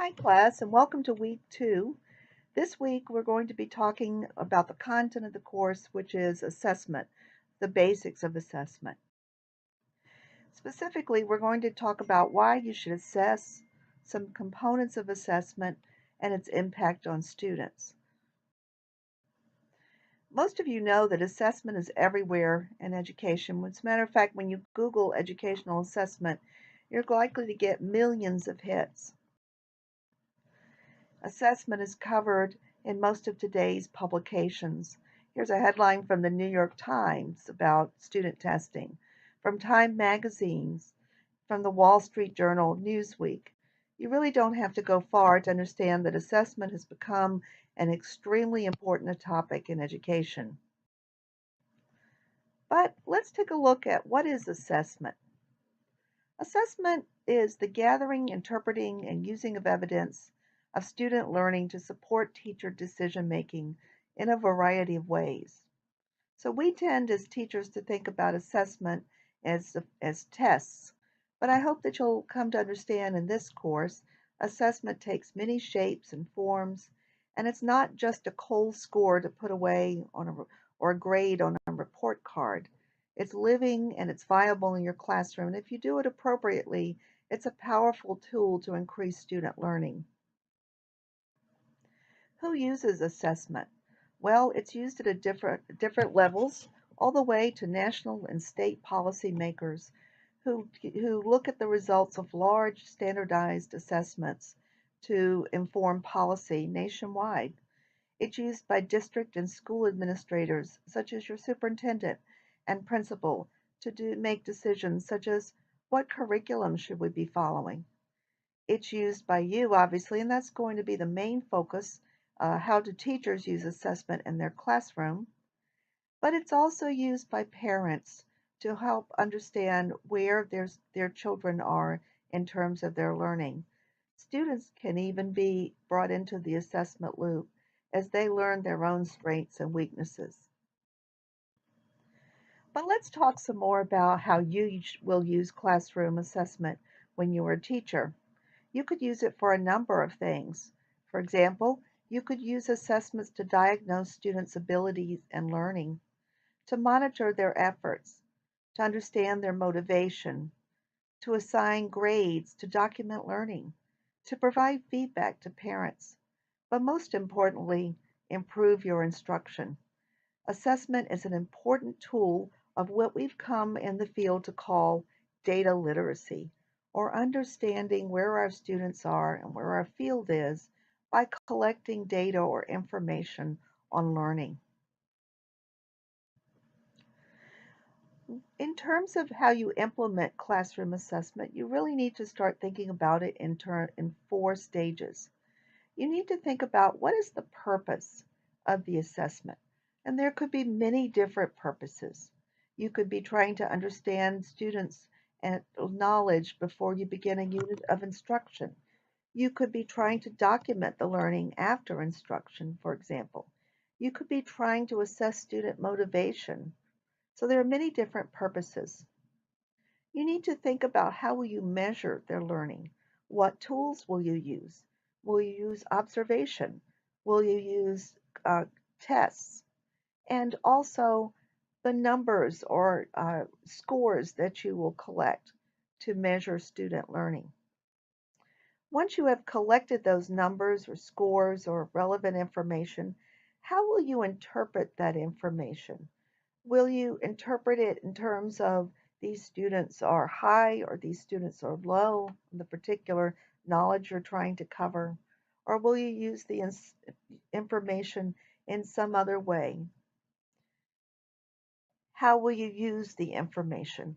Hi class and welcome to week 2. This week we're going to be talking about the content of the course, which is assessment, the basics of assessment. Specifically, we're going to talk about why you should assess, some components of assessment, and its impact on students. Most of you know that assessment is everywhere in education. As a matter of fact, when you Google educational assessment, you're likely to get millions of hits. Assessment is covered in most of today's publications. Here's a headline from the New York Times about student testing, from Time magazines, from the Wall Street Journal, Newsweek. You really don't have to go far to understand that assessment has become an extremely important topic in education. But let's take a look at what is assessment. Assessment is the gathering, interpreting, and using of evidence of student learning to support teacher decision making in a variety of ways. So we tend as teachers to think about assessment as tests, but I hope that you'll come to understand in this course, assessment takes many shapes and forms, and it's not just a cold score to put away or a grade on a report card. It's living and it's viable in your classroom, and if you do it appropriately, it's a powerful tool to increase student learning. Who uses assessment? Well, it's used at different levels, all the way to national and state policymakers who look at the results of large standardized assessments to inform policy nationwide. It's used by district and school administrators, such as your superintendent and principal, to make decisions such as what curriculum should we be following. It's used by you, obviously, and that's going to be the main focus. How do teachers use assessment in their classroom? But it's also used by parents to help understand where their children are in terms of their learning. Students can even be brought into the assessment loop as they learn their own strengths and weaknesses. But let's talk some more about how you will use classroom assessment when you are a teacher. You could use it for a number of things. For example, you could use assessments to diagnose students' abilities and learning, to monitor their efforts, to understand their motivation, to assign grades, to document learning, to provide feedback to parents, but most importantly, improve your instruction. Assessment is an important tool of what we've come in the field to call data literacy, or understanding where our students are and where our field is by collecting data or information on learning. In terms of how you implement classroom assessment, you really need to start thinking about it in 4 stages. You need to think about what is the purpose of the assessment. And there could be many different purposes. You could be trying to understand students' and knowledge before you begin a unit of instruction. You could be trying to document the learning after instruction, for example. You could be trying to assess student motivation. So there are many different purposes. You need to think about how will you measure their learning? What tools will you use? Will you use observation? Will you use tests? And also the numbers or scores that you will collect to measure student learning. Once you have collected those numbers or scores or relevant information, how will you interpret that information? Will you interpret it in terms of these students are high or these students are low in the particular knowledge you're trying to cover? Or will you use the information in some other way? How will you use the information?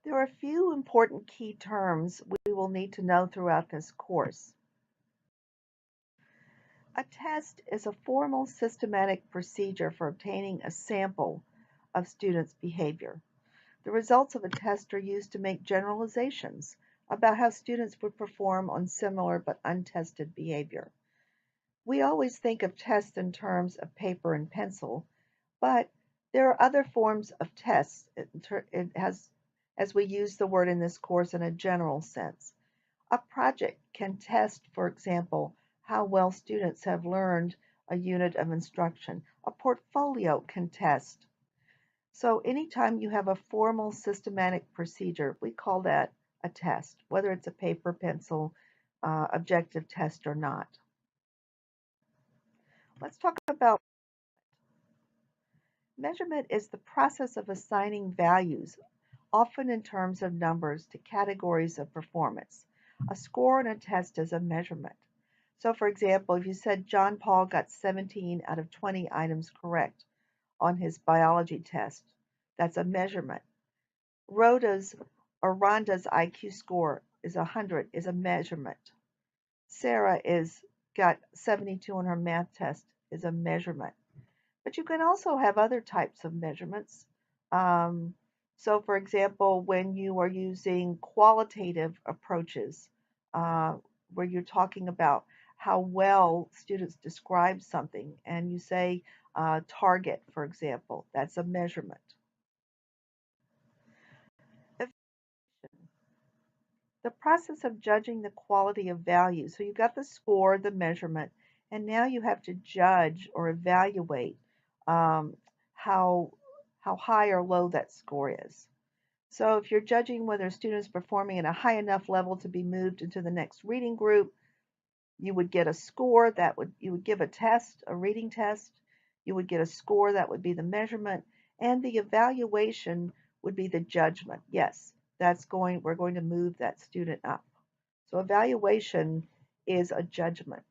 There are a few important key terms we will need to know throughout this course. A test is a formal systematic procedure for obtaining a sample of students' behavior. The results of a test are used to make generalizations about how students would perform on similar but untested behavior. We always think of tests in terms of paper and pencil, but there are other forms of tests. It has as we use the word in this course in a general sense. A project can test, for example, how well students have learned a unit of instruction. A portfolio can test. So anytime you have a formal systematic procedure, we call that a test, whether it's a paper, pencil, objective test or not. Let's talk about measurement is the process of assigning values, often in terms of numbers, to categories of performance. A score on a test is a measurement. So, for example, if you said John Paul got 17 out of 20 items correct on his biology test, that's a measurement. Rhonda's IQ score is 100 is a measurement. Sarah is got 72 on her math test is a measurement. But you can also have other types of measurements. Um, so, for example, when you are using qualitative approaches, uh, where you're talking about how well students describe something, and you say target, for example, that's a measurement. The process of judging the quality of value. So you've got the score, the measurement, and now you have to judge or evaluate um, how high or low that score is. So if you're judging whether a student is performing at a high enough level to be moved into the next reading group, you would get a score you would give a test, a reading test. You would get a score that would be the measurement, and the evaluation would be the judgment. Yes, we're going to move that student up. So evaluation is a judgment.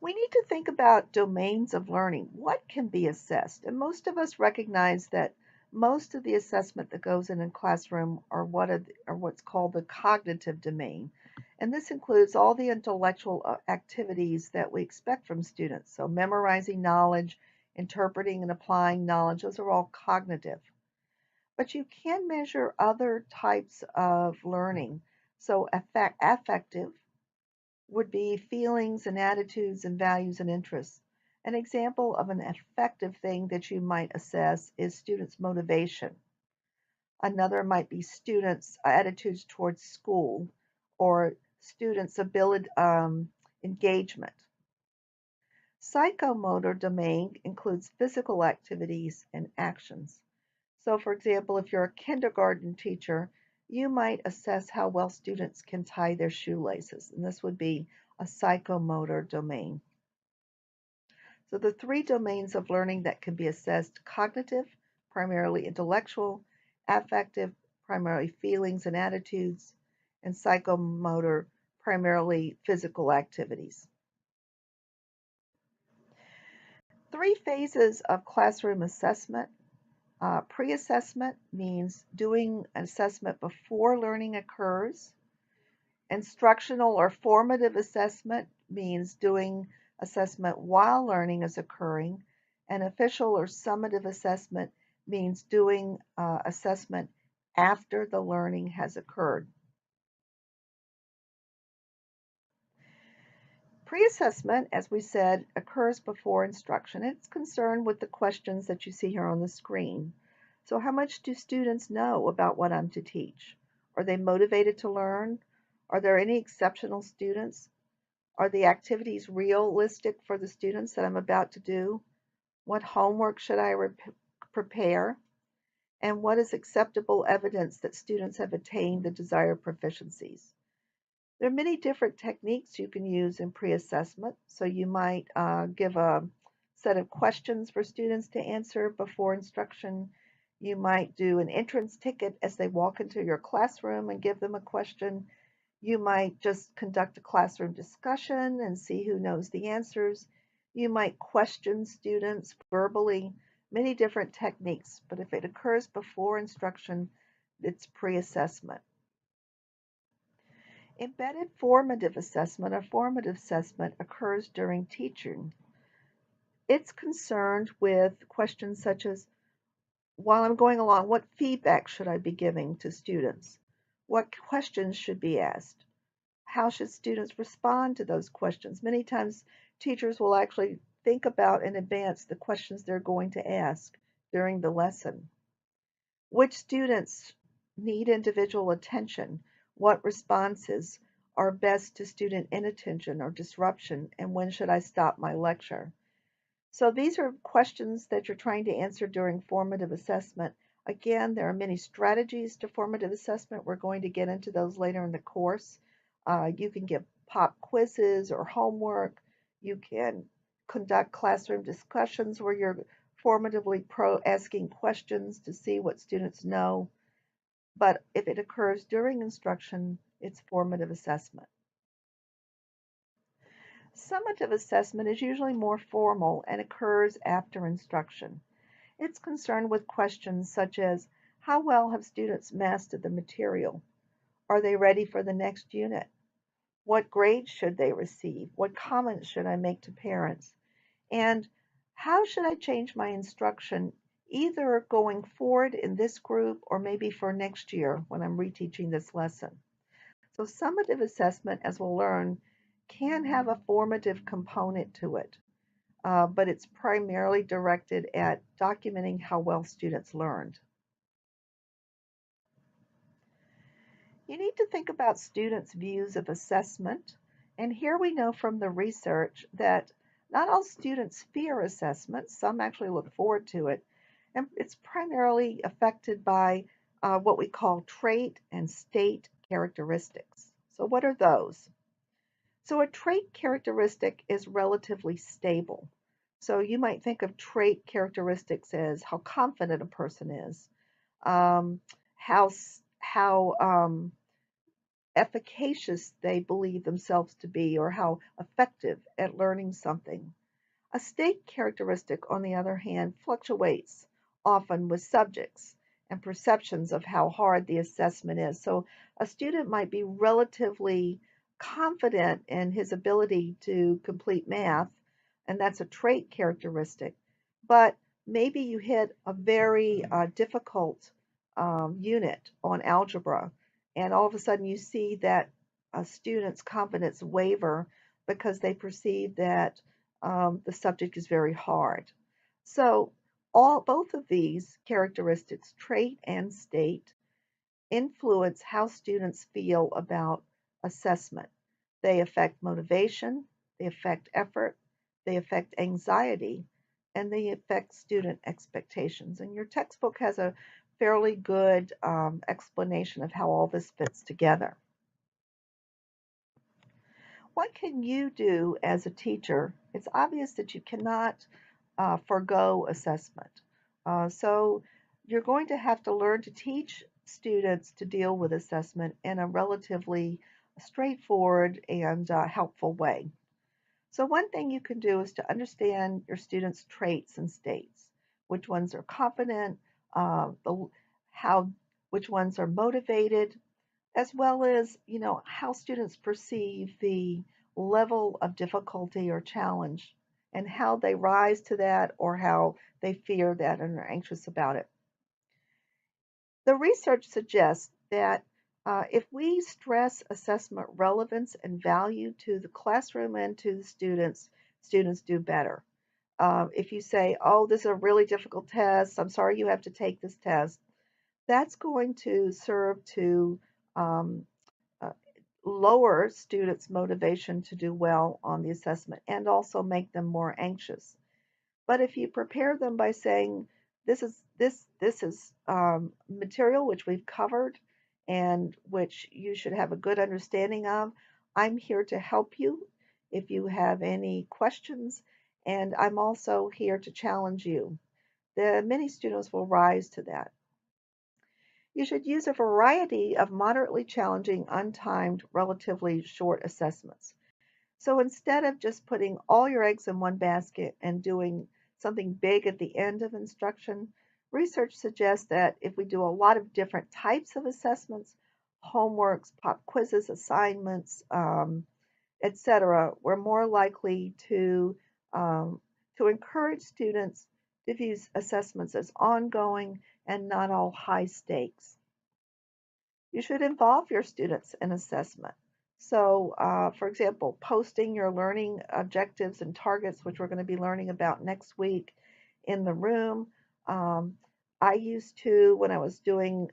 We need to think about domains of learning. What can be assessed? And most of us recognize that most of the assessment that goes in a classroom are what's called the cognitive domain. And this includes all the intellectual activities that we expect from students. So memorizing knowledge, interpreting and applying knowledge, those are all cognitive. But you can measure other types of learning. So affective would be feelings and attitudes and values and interests. An example of an effective thing that you might assess is students' motivation. Another might be students' attitudes towards school or students' ability engagement. Psychomotor domain includes physical activities and actions. So, for example, if you're a kindergarten teacher, you might assess how well students can tie their shoelaces, and this would be a psychomotor domain. So, the three domains of learning that can be assessed: cognitive, primarily intellectual; affective, primarily feelings and attitudes; and psychomotor, primarily physical activities. Three phases of classroom assessment. Pre-assessment means doing an assessment before learning occurs. Instructional or formative assessment means doing assessment while learning is occurring. And official or summative assessment means doing assessment after the learning has occurred. Pre-assessment, as we said, occurs before instruction. It's concerned with the questions that you see here on the screen. So how much do students know about what I'm to teach? Are they motivated to learn? Are there any exceptional students? Are the activities realistic for the students that I'm about to do? What homework should I prepare? And what is acceptable evidence that students have attained the desired proficiencies? There are many different techniques you can use in pre-assessment. So you might give a set of questions for students to answer before instruction. You might do an entrance ticket as they walk into your classroom and give them a question. You might just conduct a classroom discussion and see who knows the answers. You might question students verbally, many different techniques, but if it occurs before instruction, it's pre-assessment. Embedded formative assessment or formative assessment occurs during teaching. It's concerned with questions such as, while I'm going along, what feedback should I be giving to students? What questions should be asked? How should students respond to those questions? Many times teachers will actually think about in advance the questions they're going to ask during the lesson? Which students need individual attention? What responses are best to student inattention or disruption? And when should I stop my lecture? So these are questions that you're trying to answer during formative assessment. Again, there are many strategies to formative assessment. We're going to get into those later in the course. You can give pop quizzes or homework. You can conduct classroom discussions where you're formatively asking questions to see what students know. But if it occurs during instruction, it's formative assessment. Summative assessment is usually more formal and occurs after instruction. It's concerned with questions such as how well have students mastered the material? Are they ready for the next unit? What grades should they receive? What comments should I make to parents? And how should I change my instruction either going forward in this group or maybe for next year when I'm reteaching this lesson? So summative assessment, as we'll learn, can have a formative component to it, but it's primarily directed at documenting how well students learned. You need to think about students' views of assessment, and here we know from the research that not all students fear assessment, some actually look forward to it, and it's primarily affected by what we call trait and state characteristics. So what are those? So a trait characteristic is relatively stable. So you might think of trait characteristics as how confident a person is, um, how efficacious they believe themselves to be, or how effective at learning something. A state characteristic, on the other hand, fluctuates often with subjects and perceptions of how hard the assessment is. So a student might be relatively confident in his ability to complete math, and that's a trait characteristic, but maybe you hit a very difficult unit on algebra, and all of a sudden you see that a student's confidence waver because they perceive that the subject is very hard. So both of these characteristics, trait and state, influence how students feel about assessment. They affect motivation, they affect effort, they affect anxiety, and they affect student expectations. And your textbook has a fairly good explanation of how all this fits together. What can you do as a teacher? It's obvious that you cannot forego assessment. So you're going to have to learn to teach students to deal with assessment in a relatively straightforward and helpful way. So one thing you can do is to understand your students' traits and states. Which ones are confident, how, which ones are motivated, as well as how students perceive the level of difficulty or challenge and how they rise to that or how they fear that and are anxious about it. The research suggests that if we stress assessment relevance and value to the classroom and to the students, students do better. If you say, oh, this is a really difficult test, I'm sorry you have to take this test, that's going to serve to um, uh, lower students' motivation to do well on the assessment and also make them more anxious. But if you prepare them by saying, this is material which we've covered and which you should have a good understanding of. I'm here to help you if you have any questions, and I'm also here to challenge you. Many students will rise to that. You should use a variety of moderately challenging, untimed, relatively short assessments. So instead of just putting all your eggs in one basket and doing something big at the end of instruction, research suggests that if we do a lot of different types of assessments, homeworks, pop quizzes, assignments, etc., we're more likely um, to encourage students to view assessments as ongoing and not all high stakes. You should involve your students in assessment. So, for example, posting your learning objectives and targets, which we're going to be learning about next week in the room, Um, I used to, when I was doing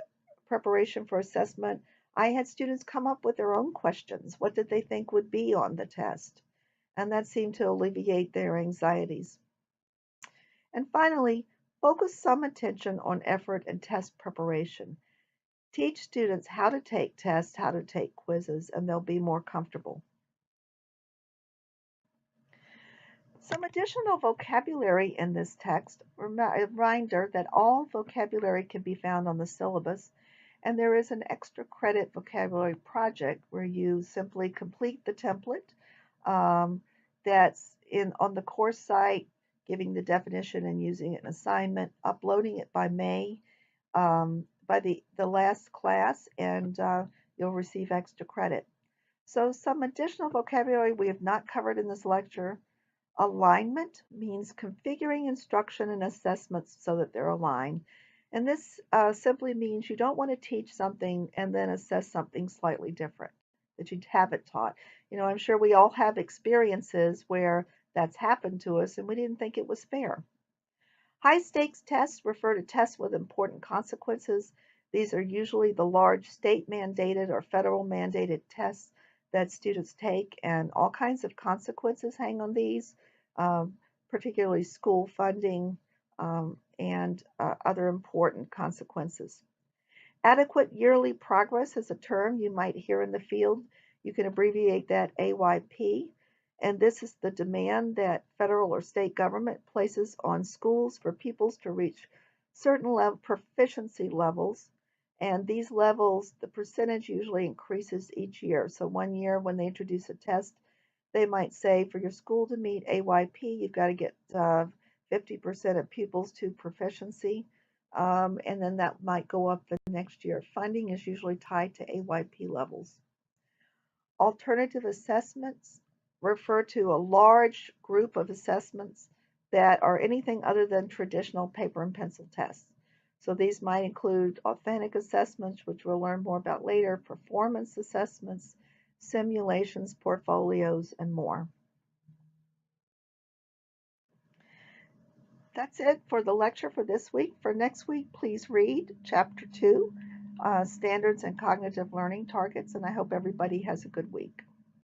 preparation for assessment, I had students come up with their own questions. What did they think would be on the test? And that seemed to alleviate their anxieties. And finally, focus some attention on effort and test preparation. Teach students how to take tests, how to take quizzes, and they'll be more comfortable. Some additional vocabulary in this text, a reminder that all vocabulary can be found on the syllabus, and there is an extra credit vocabulary project where you simply complete the template that's on the course site, giving the definition and using it in assignment, uploading it by May, by the last class, and you'll receive extra credit. So some additional vocabulary we have not covered in this lecture. Alignment means configuring instruction and assessments so that they're aligned. And this simply means you don't want to teach something and then assess something slightly different that you haven't taught. I'm sure we all have experiences where that's happened to us and we didn't think it was fair. High stakes tests refer to tests with important consequences. These are usually the large state mandated or federal mandated tests that students take, and all kinds of consequences hang on these, particularly school funding and other important consequences. Adequate yearly progress is a term you might hear in the field. You can abbreviate that AYP, and this is the demand that federal or state government places on schools for pupils to reach certain proficiency levels. And these levels, the percentage usually increases each year. So one year when they introduce a test, they might say for your school to meet AYP, you've got to get 50% of pupils to proficiency. And then that might go up the next year. Funding is usually tied to AYP levels. Alternative assessments refer to a large group of assessments that are anything other than traditional paper and pencil tests. So these might include authentic assessments, which we'll learn more about later, performance assessments, simulations, portfolios, and more. That's it for the lecture for this week. For next week, please read Chapter 2, Standards and Cognitive Learning Targets, and I hope everybody has a good week.